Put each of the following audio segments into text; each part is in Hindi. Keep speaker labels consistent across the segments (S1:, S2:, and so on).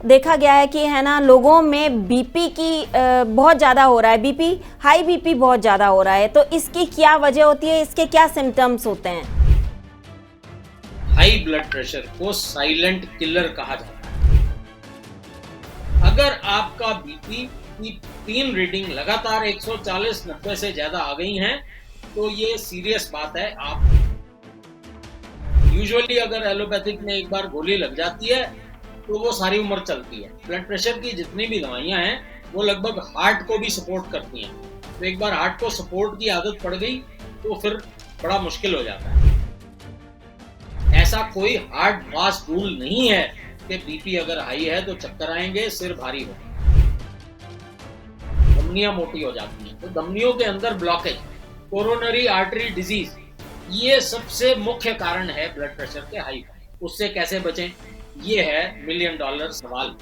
S1: देखा गया है कि है ना, लोगों में बीपी की बहुत ज़्यादा हो रहा है, हाई बीपी बहुत ज़्यादा हो रहा है। तो इसकी क्या वजह होती है, इसके क्या सिम्टम्स होते हैं?
S2: हाई ब्लड प्रेशर को साइलेंट किलर कहा जाता है। अगर आपका बीपी की 3 रीडिंग लगातार 140-90 से ज्यादा आ गई हैं, तो ये सीरियस बात है। आप यूजुअली अगर एलोपैथिक में एक बार गोली लग जाती है तो वो सारी उम्र चलती है। ब्लड प्रेशर की जितनी भी दवाइयां हैं वो लगभग हार्ट को भी सपोर्ट करती हैं। तो एक बार हार्ट को सपोर्ट की आदत पड़ गई तो फिर बड़ा मुश्किल हो जाता है। ऐसा कोई हार्ड फास्ट रूल नहीं है कि बीपी अगर हाई है तो चक्कर आएंगे, सिर भारी होगा, धमनियां मोटी हो जाती हैं। तो धमनियों के अंदर ब्लॉकेज, कोरोनरी आर्टरी डिजीज, ये सबसे मुख्य कारण है ब्लड प्रेशर के हाई का। उससे कैसे बचें, ये है मिलियन डॉलर सवाल।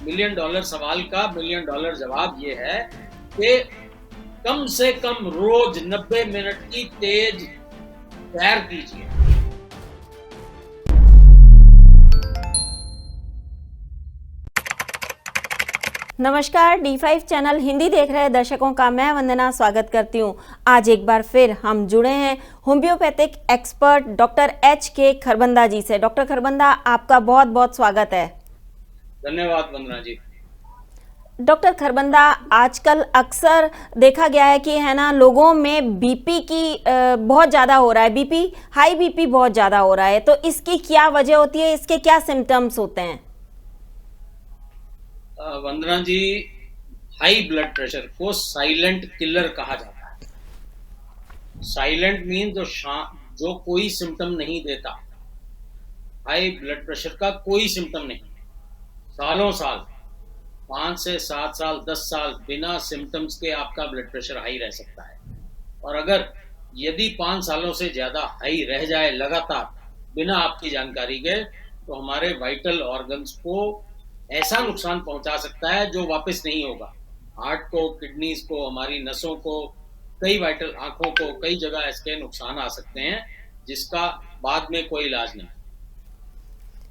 S2: मिलियन डॉलर सवाल का मिलियन डॉलर जवाब ये है कि कम से कम रोज 90 मिनट की तेज सैर कीजिए।
S1: नमस्कार, D5 चैनल हिंदी देख रहे दर्शकों का मैं वंदना स्वागत करती हूं। आज एक बार फिर हम जुड़े हैं homeopathic expert doctor HK Kharbanda ji से। डॉक्टर खरबंदा, आपका बहुत बहुत स्वागत है।
S2: धन्यवाद वंदना जी।
S1: डॉक्टर खरबंदा, आजकल अक्सर देखा गया है कि है ना, लोगों में बीपी की बहुत ज़्यादा हो रहा है, हाई बीपी बहुत ज़्यादा हो रहा है। तो इसकी क्या वजह होती है, इसके क्या सिम्टम्स होते हैं?
S2: वंदना जी, हाई ब्लड प्रेशर को साइलेंट किलर कहा जाता है। साइलेंट मीन जो कोई सिम्टम नहीं देता। हाई ब्लड प्रेशर का कोई सिम्टम नहीं, सालों साल, 5 से 7 साल, 10 साल बिना सिम्टम्स के आपका ब्लड प्रेशर हाई रह सकता है। और अगर यदि 5 सालों से ज्यादा हाई रह जाए लगातार बिना आपकी जानकारी के, तो हमारे वाइटल ऑर्गन्स को ऐसा नुकसान पहुंचा सकता है जो वापस नहीं होगा। हार्ट को, किडनीज को, हमारी नसों को, कई वाइटल, आंखों को, कई जगह इसके नुकसान आ सकते हैं जिसका बाद में कोई इलाज नहीं।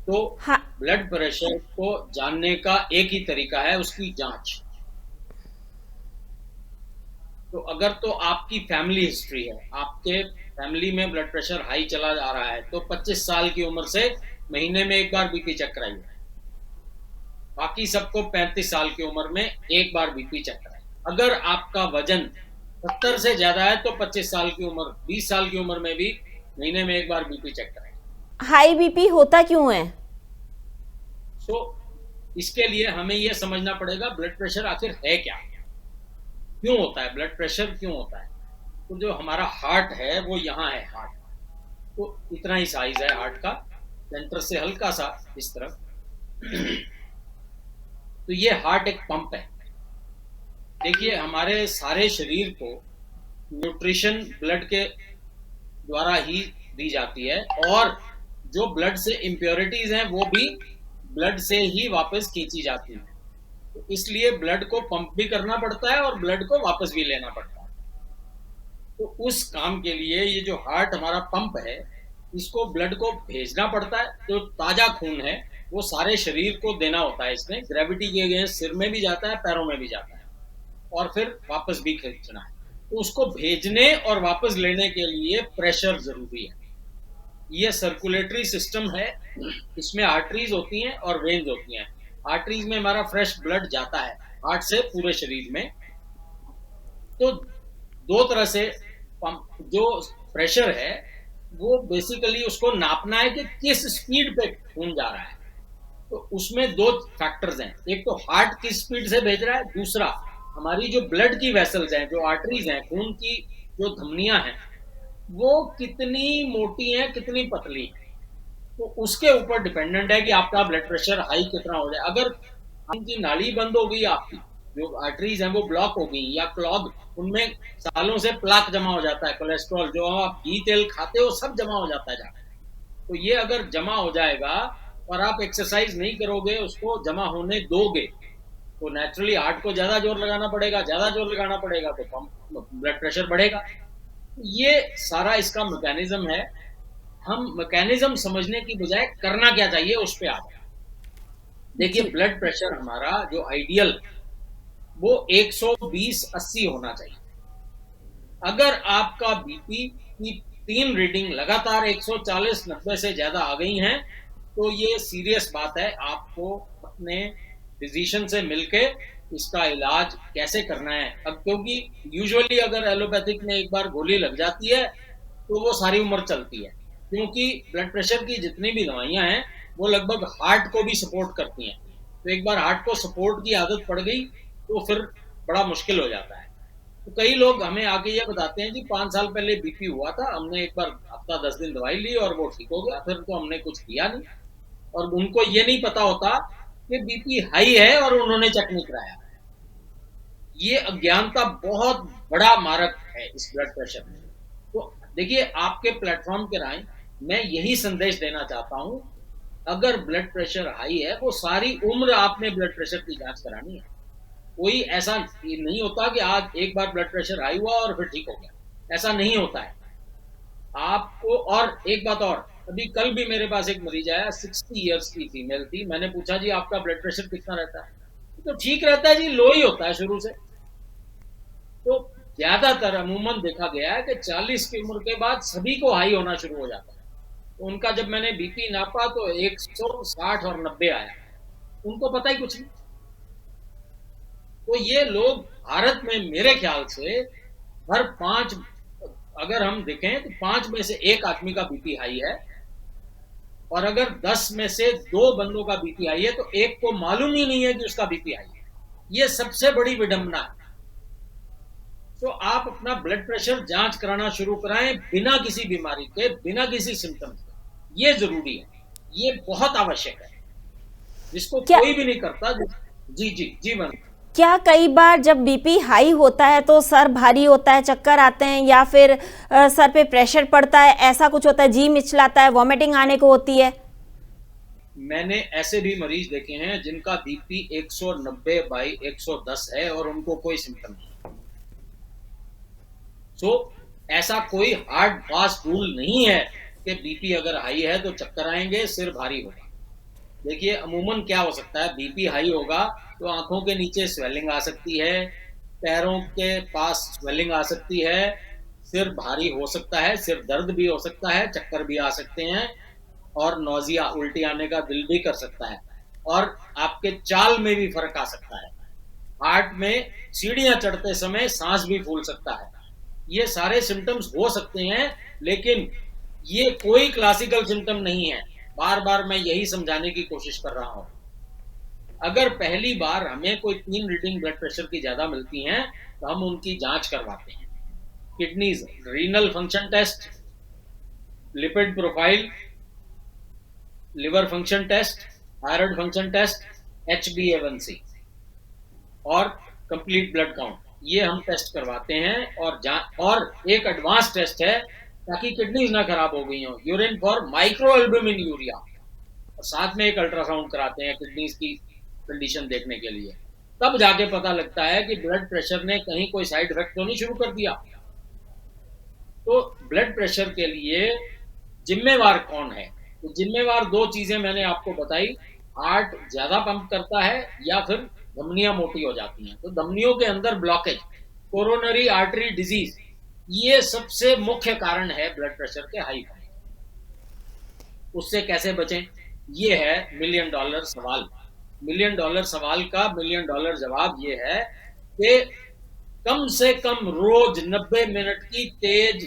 S2: तो ब्लड प्रेशर को जानने का एक ही तरीका है, उसकी जांच। तो अगर तो आपकी फैमिली हिस्ट्री है, आपके फैमिली में ब्लड प्रेशर हाई चला जा रहा है, तो 25 साल की उम्र से महीने में एक बार बीपी चेक कराइए। बाकी सबको 35 साल की उम्र में एक बार बीपी चेक कराएं। अगर आपका वजन 70 से ज्यादा है तो 25 साल की उम्र, 20 साल की उम्र में भी महीने में एक बार बीपी चेक कराएं।
S1: हाई बीपी होता क्यों है?
S2: इसके लिए हमें यह समझना पड़ेगा ब्लड प्रेशर आखिर है क्या, क्यों होता है, ब्लड प्रेशर क्यों होता है। तो जो हमारा हार्ट है वो यहाँ है, हार्ट तो इतना ही साइज है हार्ट का, सेंटर से हल्का सा इस तरफ। तो ये हार्ट एक पंप है। देखिए, हमारे सारे शरीर को न्यूट्रिशन ब्लड के द्वारा ही दी जाती है, और जो ब्लड से इम्प्योरिटीज हैं वो भी ब्लड से ही वापस खींची जाती है। तो इसलिए ब्लड को पंप भी करना पड़ता है और ब्लड को वापस भी लेना पड़ता है। तो उस काम के लिए ये जो हार्ट हमारा पंप है, इसको ब्लड को भेजना पड़ता है। जो ताजा खून है वो सारे शरीर को देना होता है। इसमें ग्रेविटी के अगेंस्ट सिर में भी जाता है, पैरों में भी जाता है, और फिर वापस भी खींचना है। तो उसको भेजने और वापस लेने के लिए प्रेशर जरूरी है। ये सर्कुलेटरी सिस्टम है, इसमें आर्टरीज होती हैं और वेन्स होती हैं। आर्टरीज में हमारा फ्रेश ब्लड जाता है हार्ट से पूरे शरीर में। तो दो तरह से पंप, जो प्रेशर है वो बेसिकली उसको नापना है कि किस स्पीड पे खून जा रहा है। तो उसमें 2 फैक्टर्स हैं, एक तो हार्ट किस स्पीड से भेज रहा है, दूसरा हमारी जो ब्लड की वेसल्स हैं, जो आर्टरीज हैं, खून की जो धमनियां हैं, वो कितनी मोटी हैं, कितनी पतली हैं। तो उसके ऊपर डिपेंडेंट है कि आपका ब्लड प्रेशर हाई कितना हो जाए। अगर खून की नाली बंद हो गई, आपकी जो आर्टरीज हैं वो ब्लॉक हो गई या क्लॉग, उनमें सालों से प्लाक जमा हो जाता है, कोलेस्ट्रॉल, जो आप घी तेल खाते हो सब जमा हो जाता है जाकर। तो ये अगर जमा हो जाएगा और आप एक्सरसाइज नहीं करोगे, उसको जमा होने दोगे, तो नेचुरली हार्ट को ज्यादा जोर लगाना पड़ेगा, ज्यादा जोर लगाना पड़ेगा तो पंप ब्लड प्रेशर बढ़ेगा। ये सारा इसका मैकेनिज्म है। हम मैकेनिज्म समझने की बजाय करना क्या चाहिए उस पे आ जाए। देखिए,
S1: जी।
S2: ब्लड प्रेशर हमारा जो आइडियल वो 120/80 होना चाहिए। अगर आपका बीपी की 3 रीडिंग लगातार 140/90 से ज्यादा आ गई हैं, तो ये सीरियस बात है। आपको अपने फिजिशियन से मिलके इसका इलाज कैसे करना है। अब क्योंकि यूजुअली अगर एलोपैथिक में एक बार गोली लग जाती है तो वो सारी उम्र चलती है, क्योंकि ब्लड प्रेशर की जितनी भी दवाइयां हैं वो लगभग हार्ट को भी सपोर्ट करती हैं। तो एक बार हार्ट को सपोर्ट की आदत पड़ गई तो फिर बड़ा मुश्किल हो जाता है। तो कई लोग हमें आके ये बताते हैं जी 5 साल पहले बीपी हुआ था, हमने एक बार हफ्ता 10 दिन दवाई ली और वो ठीक हो गया, फिर तो हमने कुछ किया नहीं। और उनको ये नहीं पता होता कि बीपी हाई है और उन्होंने चेक नहीं कराया। ये अज्ञानता बहुत बड़ा मारक है इस ब्लड प्रेशर में। तो देखिए, आपके प्लेटफॉर्म के राय मैं यही संदेश देना चाहता हूं, अगर ब्लड प्रेशर हाई है वो सारी उम्र आपने ब्लड प्रेशर की जांच करानी है। कोई ऐसा नहीं होता कि आज एक बार ब्लड प्रेशर हाई हुआ और फिर ठीक हो गया, ऐसा नहीं होता है आपको। और एक बात और, अभी कल भी मेरे पास एक मरीज आया, 60 इयर्स की फीमेल थी। मैंने पूछा जी आपका ब्लड प्रेशर कितना रहता है, तो ठीक रहता है जी, लो ही होता है शुरू से। तो ज्यादातर अमूमन देखा गया है कि 40 की उम्र के बाद सभी को हाई होना शुरू हो जाता है। तो उनका जब मैंने बीपी नापा तो 160 और 90 आया, उनको पता ही कुछ नहीं। तो ये लोग भारत में मेरे ख्याल से हर 5, अगर हम देखें तो 5 में से 1 आदमी का बीपी हाई है, और अगर 10 में से 2 बंदों का बीपी हाई है तो एक को मालूम ही नहीं है कि उसका बीपी हाई है। ये सबसे बड़ी विडंबना है। तो आप अपना ब्लड प्रेशर जांच कराना शुरू कराएं बिना किसी बीमारी के, बिना किसी सिम्टम्स के। ये जरूरी है, ये बहुत आवश्यक है, जिसको
S1: क्या
S2: कोई भी नहीं करता। जी जी जी बन
S1: क्या कई बार जब बीपी हाई होता है तो सर भारी होता है, चक्कर आते हैं, या फिर सर पे प्रेशर पड़ता है, ऐसा कुछ होता है, जी मिचलाता है, वॉमिटिंग आने को होती है?
S2: मैंने ऐसे भी मरीज देखे हैं जिनका बीपी 190/110 है और उनको कोई सिम्टम नहीं। सो ऐसा कोई हार्ड फास्ट रूल नहीं है कि बीपी अगर हाई है तो चक्कर आएंगे, सिर भारी होगा। देखिए, अमूमन क्या हो सकता है, बीपी हाई होगा तो आंखों के नीचे स्वेलिंग आ सकती है, पैरों के पास स्वेलिंग आ सकती है, सिर भारी हो सकता है, सिर दर्द भी हो सकता है, चक्कर भी आ सकते हैं, और नौजिया उल्टी आने का दिल भी कर सकता है, और आपके चाल में भी फर्क आ सकता है। हार्ट में सीढ़ियां चढ़ते समय सांस भी फूल सकता है। ये सारे सिम्टम्स हो सकते हैं, लेकिन ये कोई क्लासिकल सिम्टम नहीं है। बार बार मैं यही समझाने की कोशिश कर रहा हूं। अगर पहली बार हमें कोई 3 रीडिंग ब्लड प्रेशर की ज्यादा मिलती हैं तो हम उनकी जांच करवाते हैं। Kidneys renal function test, lipid profile, liver function test, thyroid function test, HbA1c और कंप्लीट ब्लड काउंट, ये हम टेस्ट करवाते हैं। और एक एडवांस टेस्ट है ताकि किडनीज ना खराब हो गई हो, urine for micro albumin urea, और साथ में एक अल्ट्रासाउंड कराते हैं किडनीज की कंडीशन देखने के लिए। तब जाके पता लगता है कि ब्लड प्रेशर ने कहीं कोई साइड इफेक्ट तो नहीं शुरू कर दिया। तो ब्लड प्रेशर के लिए जिम्मेवार कौन है? तो जिम्मेवार 2 चीजें मैंने आपको बताई, हार्ट ज्यादा पंप करता है या फिर धमनियां मोटी हो जाती हैं। तो धमनियों के अंदर ब्लॉकेज, कोरोनरी आर्टरी डिजीज, ये सबसे मुख्य कारण है ब्लड प्रेशर के हाई होने। उससे कैसे बचें, ये है $1,000,000 सवाल। $1,000,000 सवाल का $1,000,000 जवाब ये है कि कम से कम रोज 90 मिनट की तेज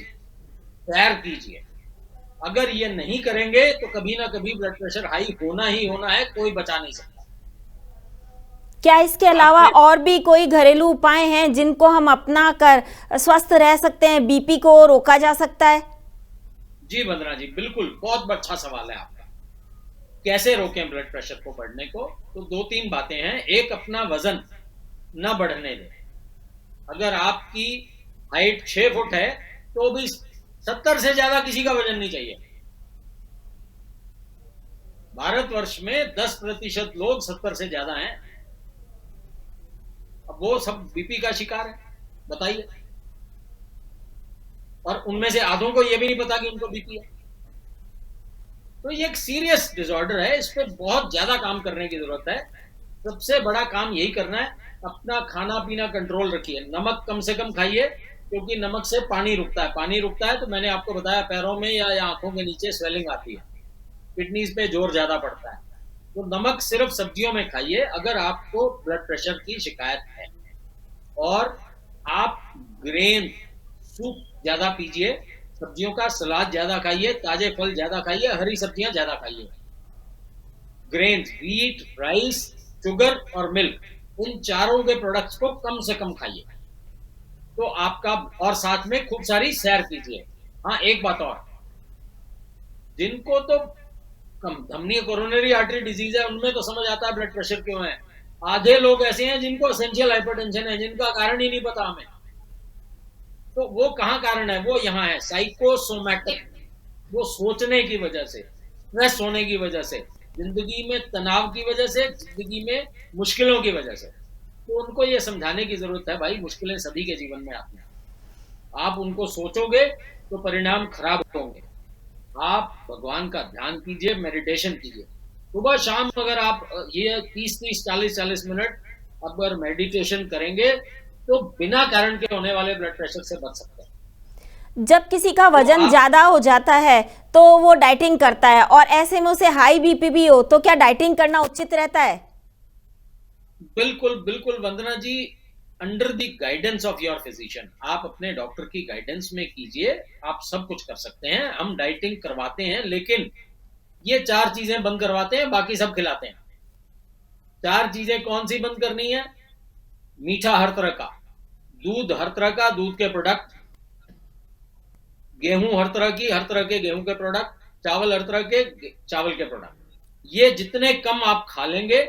S2: सैर कीजिए। अगर ये नहीं करेंगे तो कभी ना कभी ब्लड प्रेशर हाई होना ही होना है, कोई बचा नहीं सकता।
S1: क्या इसके अलावा
S2: आपने
S1: और भी कोई घरेलू उपाय हैं जिनको हम अपना कर स्वस्थ रह सकते हैं, बीपी को रोका जा सकता है?
S2: जी वंदना जी, बिल्कुल, बहुत अच्छा सवाल है आपका। कैसे रोकें ब्लड प्रेशर को बढ़ने को? तो 2-3 बातें हैं। एक, अपना वजन न बढ़ने दें। अगर आपकी हाइट 6 फुट है तो भी 70 से ज्यादा किसी का वजन नहीं चाहिए। भारतवर्ष में 10% लोग 70 से ज्यादा हैं। अब वो सब बीपी का शिकार है, बताइए। और उनमें से आधों को यह भी नहीं पता कि उनको बीपी है। तो ये एक सीरियस डिसऑर्डर है, इस पे बहुत ज्यादा काम करने की जरूरत है। सबसे बड़ा काम यही करना है, अपना खाना पीना कंट्रोल रखिए, नमक कम से कम खाइए, क्योंकि नमक से पानी रुकता है, पानी रुकता है तो मैंने आपको बताया पैरों में या आंखों के नीचे स्वेलिंग आती है, किडनीज पे जोर ज्यादा पड़ता है। तो नमक सिर्फ सब्जियों में खाइए अगर आपको ब्लड प्रेशर की शिकायत है। और आप ग्रेन सूप ज्यादा पीजिए, सब्जियों का सलाद ज्यादा खाइए, ताजे फल ज्यादा खाइए, हरी सब्जियां ज्यादा खाइए। ग्रेन्स, व्हीट, राइस, शुगर और मिल्क, इन चारों के प्रोडक्ट्स को कम से कम खाइए तो आपका, और साथ में खूब सारी सैर कीजिए। हाँ, एक बात और, जिनको तो कम धमनी कोरोनरी आर्टरी डिजीज है उनमें तो समझ आता है ब्लड प्रेशर क्यों है। आधे लोग ऐसे हैं जिनको एसेंशियल हाइपरटेंशन है, जिनका कारण ही नहीं पता हमें। तो वो कहाँ कारण है, वो यहाँ है, साइकोसोमैटिक। वो सोचने की वजह से, स्ट्रेस होने की वजह से, जिंदगी में तनाव की वजह से, जिंदगी में मुश्किलों की वजह से। तो उनको ये समझाने की जरूरत है, भाई मुश्किलें सभी के जीवन में आती हैं, आप उनको सोचोगे तो परिणाम खराब होंगे। आप भगवान का ध्यान कीजिए, मेडिटेशन कीजिए सुबह शाम। अगर आप ये 30-30, 40-40 मिनट अगर मेडिटेशन करेंगे तो बिना कारण के होने वाले ब्लड प्रेशर से बच सकते हैं।
S1: जब किसी का वजन ज्यादा हो जाता है तो वो डाइटिंग करता है, और ऐसे में उसे हाई बीपी भी हो, तो क्या डाइटिंग करना उचित रहता है?
S2: बिल्कुल बिल्कुल Vandana ji, under the guidance of your physician, आप अपने डॉक्टर की गाइडेंस में कीजिए, आप सब कुछ कर सकते हैं। हम डाइटिंग करवाते हैं, लेकिन ये 4 चीजें बंद करवाते हैं, बाकी सब खिलाते हैं। 4 चीजें कौन सी बंद करनी है? मीठा हर तरह का, दूध हर तरह का, दूध के प्रोडक्ट, गेहूं हर तरह के गेहूं के प्रोडक्ट, चावल हर तरह के चावल के प्रोडक्ट। ये जितने कम आप खा लेंगे,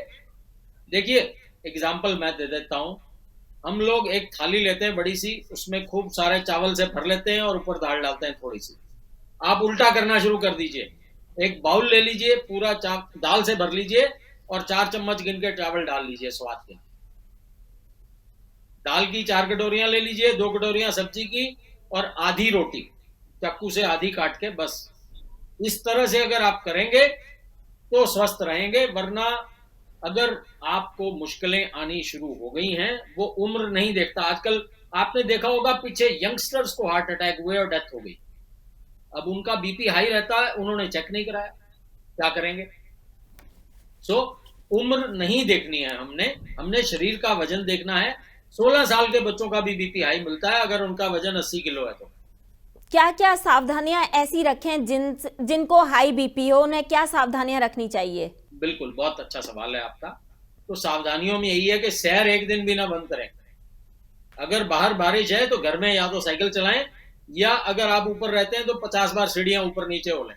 S2: देखिए एग्जाम्पल मैं दे देता हूं, हम लोग एक थाली लेते हैं बड़ी सी, उसमें खूब सारे चावल से भर लेते हैं और ऊपर दाल डालते हैं थोड़ी सी। आप उल्टा करना शुरू कर दीजिए, एक बाउल ले लीजिए, पूरा दाल से भर लीजिए और 4 चम्मच गिन के चावल डाल लीजिए स्वाद के। दाल की 4 कटोरियां ले लीजिए, 2 कटोरियां सब्जी की और आधी रोटी चाकू से आधी काट के, बस इस तरह से अगर आप करेंगे तो स्वस्थ रहेंगे। वरना अगर आपको मुश्किलें आनी शुरू हो गई हैं, वो उम्र नहीं देखता। आजकल आपने देखा होगा पीछे यंगस्टर्स को हार्ट अटैक हुए और डेथ हो गई। अब उनका बीपी हाई रहता है, उन्होंने चेक नहीं कराया, क्या करेंगे? सो उम्र नहीं देखनी है, हमने शरीर का वजन देखना है। 16 साल के बच्चों का भी बीपी हाई मिलता है अगर उनका वजन 80 किलो है तो।
S1: क्या क्या सावधानियां ऐसी रखें जिनको हाई बीपी हो, उन्हें क्या सावधानियां रखनी चाहिए?
S2: बिल्कुल, बहुत अच्छा सवाल है आपका। तो सावधानियों में यही है कि सैर एक दिन भी ना बंद करें। अगर बाहर बारिश है तो घर में या तो साइकिल चलाएं, या अगर आप ऊपर रहते हैं तो 50 बार सीढ़ियां ऊपर नीचे हो लें।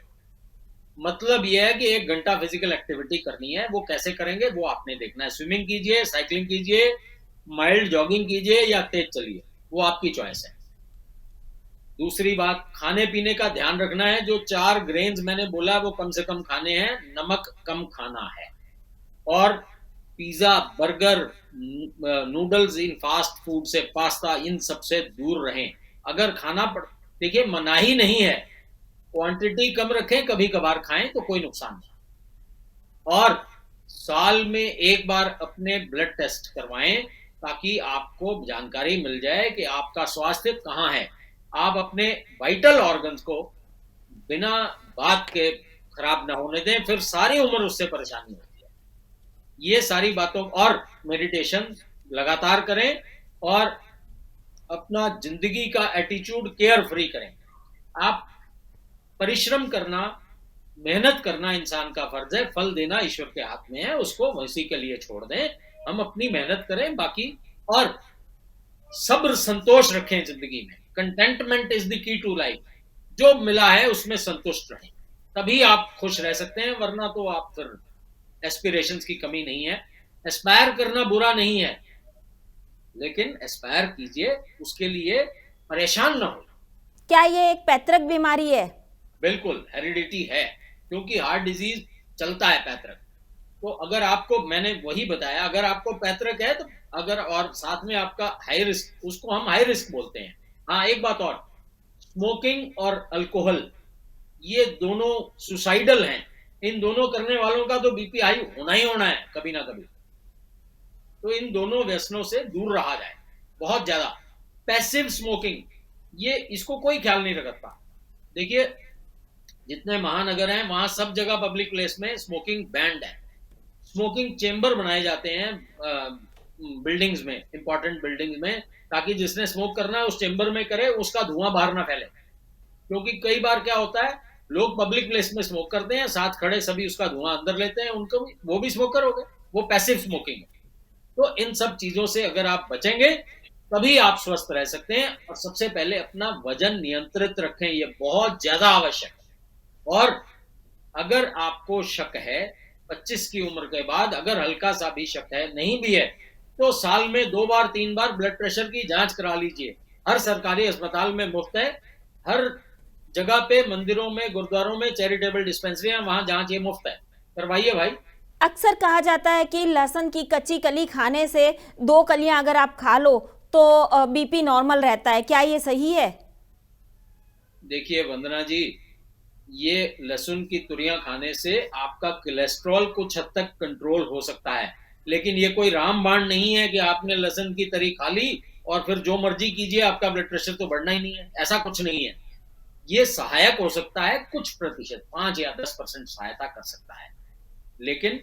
S2: मतलब यह है कि 1 घंटा फिजिकल एक्टिविटी करनी है। वो कैसे करेंगे वो आपने देखना है। स्विमिंग कीजिए, साइकिलिंग कीजिए, माइल्ड जॉगिंग कीजिए या तेज चलिए, वो आपकी चॉइस है। दूसरी बात, खाने पीने का ध्यान रखना है। जो 4 ग्रेन्स मैंने बोला वो कम से कम खाने हैं, नमक कम खाना है, और पिज्जा, बर्गर, नूडल्स, इन फास्ट फूड से, पास्ता, इन सब से दूर रहें। अगर खाना देखिए मनाही नहीं है, क्वांटिटी कम रखें, कभी कभार खाएं तो कोई नुकसान नहीं। और साल में 1 बार अपने ब्लड टेस्ट करवाएं ताकि आपको जानकारी मिल जाए कि आपका स्वास्थ्य कहाँ है। आप अपने वाइटल ऑर्गन्स को बिना बात के खराब ना होने दें, फिर सारी उम्र उससे परेशानी होती है। ये सारी बातों, और मेडिटेशन लगातार करें और अपना जिंदगी का एटीट्यूड केयर फ्री करें। आप परिश्रम करना, मेहनत करना इंसान का फर्ज है, फल देना ईश्वर के हाथ में है, उसको उसी के लिए छोड़ दें। हम अपनी मेहनत करें बाकी, और सब्र संतोष रखें जिंदगी में। Contentment is the key to life. जो मिला है उसमें संतुष्ट रहें, तभी आप खुश रह सकते हैं। वरना तो आप फिर, एस्पिरेशंस की कमी नहीं है। एस्पायर करना बुरा नहीं है, लेकिन एस्पायर कीजिए, उसके लिए परेशान ना हो।
S1: क्या ये एक पैतृक बीमारी है?
S2: बिल्कुल हेरिडिटी है, क्योंकि हार्ट डिजीज चलता है पैतृक। तो अगर आपको, मैंने वही बताया, अगर आपको पैतृक है तो, अगर और साथ में आपका हाई रिस्क, उसको हम हाई रिस्क बोलते हैं। हाँ, एक बात और, स्मोकिंग और अल्कोहल ये दोनों सुसाइडल हैं। इन दोनों करने वालों का तो बीपी हाई होना ही होना है कभी ना कभी। तो इन दोनों व्यसनों से दूर रहा जाए बहुत ज्यादा। पैसिव स्मोकिंग, ये इसको कोई ख्याल नहीं रखता। देखिए जितने महानगर हैं वहां सब जगह पब्लिक प्लेस में स्मोकिंग बैंड है। स्मोकिंग चेंबर बनाए जाते हैं बिल्डिंग्स में, इंपॉर्टेंट बिल्डिंग्स में, ताकि जिसने स्मोक करना है उस चेंबर में करे, उसका धुआं बाहर ना फैले। क्योंकि कई बार क्या होता है, लोग पब्लिक प्लेस में स्मोक करते हैं, साथ खड़े सभी उसका धुआं अंदर लेते हैं, उनको भी, वो भी स्मोकर हो गए, वो पैसिव स्मोकिंग है। तो इन सब चीजों से अगर आप बचेंगे तभी आप स्वस्थ रह सकते हैं। और सबसे पहले अपना वजन नियंत्रित रखें, ये बहुत ज्यादा आवश्यक है। और अगर आपको शक है 25 की उम्र के बाद, अगर हल्का सा भी शक है, नहीं भी है, तो साल में 2 बार 3 बार ब्लड प्रेशर की जांच करा लीजिए। हर सरकारी अस्पताल में मुफ्त है, हर जगह पे, मंदिरों में, गुरुद्वारों में चैरिटेबल डिस्पेंसरी है, वहां जांच ये मुफ्त है, करवाइए भाई।
S1: अक्सर कहा जाता है कि लहसुन की कच्ची कली खाने से 2 कलियां अगर आप खा लो तो बीपी नॉर्मल रहता है, क्या ये सही है?
S2: देखिए वंदना जी, ये लहसुन की तुरियां खाने से आपका कोलेस्ट्रॉल कुछ हद तक कंट्रोल हो सकता है, लेकिन ये कोई रामबाण नहीं है कि आपने लहसुन की तरी खा ली और फिर जो मर्जी कीजिए, आपका ब्लड प्रेशर तो बढ़ना ही नहीं है। ऐसा कुछ नहीं है। ये सहायक हो सकता है, कुछ प्रतिशत, 5 या 10% सहायता कर सकता है, लेकिन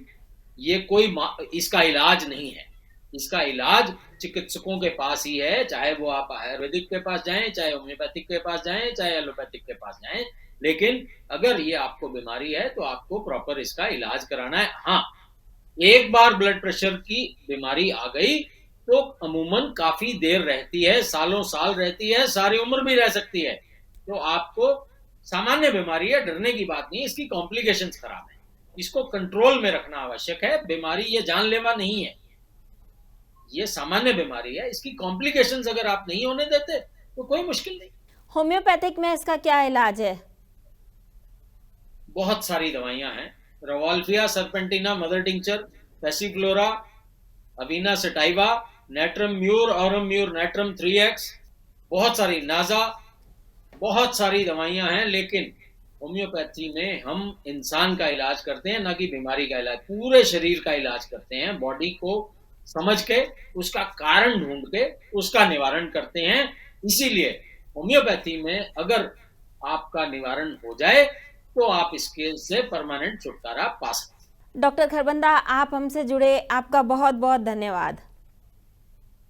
S2: ये कोई इसका इलाज नहीं है। इसका इलाज चिकित्सकों के पास ही है, चाहे वो आप आयुर्वेदिक के पास जाएं, चाहे होम्योपैथिक के पास जाएं, चाहे एलोपैथिक के पास जाएं। लेकिन अगर ये आपको बीमारी है तो आपको प्रॉपर इसका इलाज कराना है। हाँ, एक बार ब्लड प्रेशर की बीमारी आ गई तो अमूमन काफी देर रहती है, सालों साल रहती है, सारी उम्र भी रह सकती है। तो आपको, सामान्य बीमारी है, डरने की बात नहीं, इसकी कॉम्प्लिकेशंस खराब है, इसको कंट्रोल में रखना आवश्यक है। बीमारी ये जानलेवा नहीं है, ये सामान्य बीमारी है, इसकी कॉम्प्लिकेशंस अगर आप नहीं होने देते तो कोई मुश्किल नहीं।
S1: होम्योपैथिक में इसका क्या इलाज है?
S2: बहुत सारी दवाइयां हैं, rauwolfia, serpentina, mother tincture, passiflora, avena sativa, natrum mur, aurum mur natrum 3x, बहुत सारी, नाजा, बहुत सारी दवाइयां हैं। लेकिन होम्योपैथी में हम इंसान का इलाज करते हैं, ना कि बीमारी का इलाज। पूरे शरीर का इलाज करते हैं, बॉडी को समझ के, उसका कारण ढूंढ के उसका निवारण करते हैं। इसीलिए होम्योपैथी में अगर आपका निवारण हो जाए तो आप इसके से परमानेंट छुटकारा पा सकते हैं।
S1: डॉक्टर खरबंदा, आप हमसे जुड़े, आपका बहुत बहुत धन्यवाद।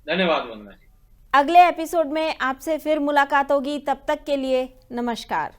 S2: धन्यवाद वंदना जी।
S1: अगले एपिसोड में आपसे फिर मुलाकात होगी, तब तक के लिए नमस्कार।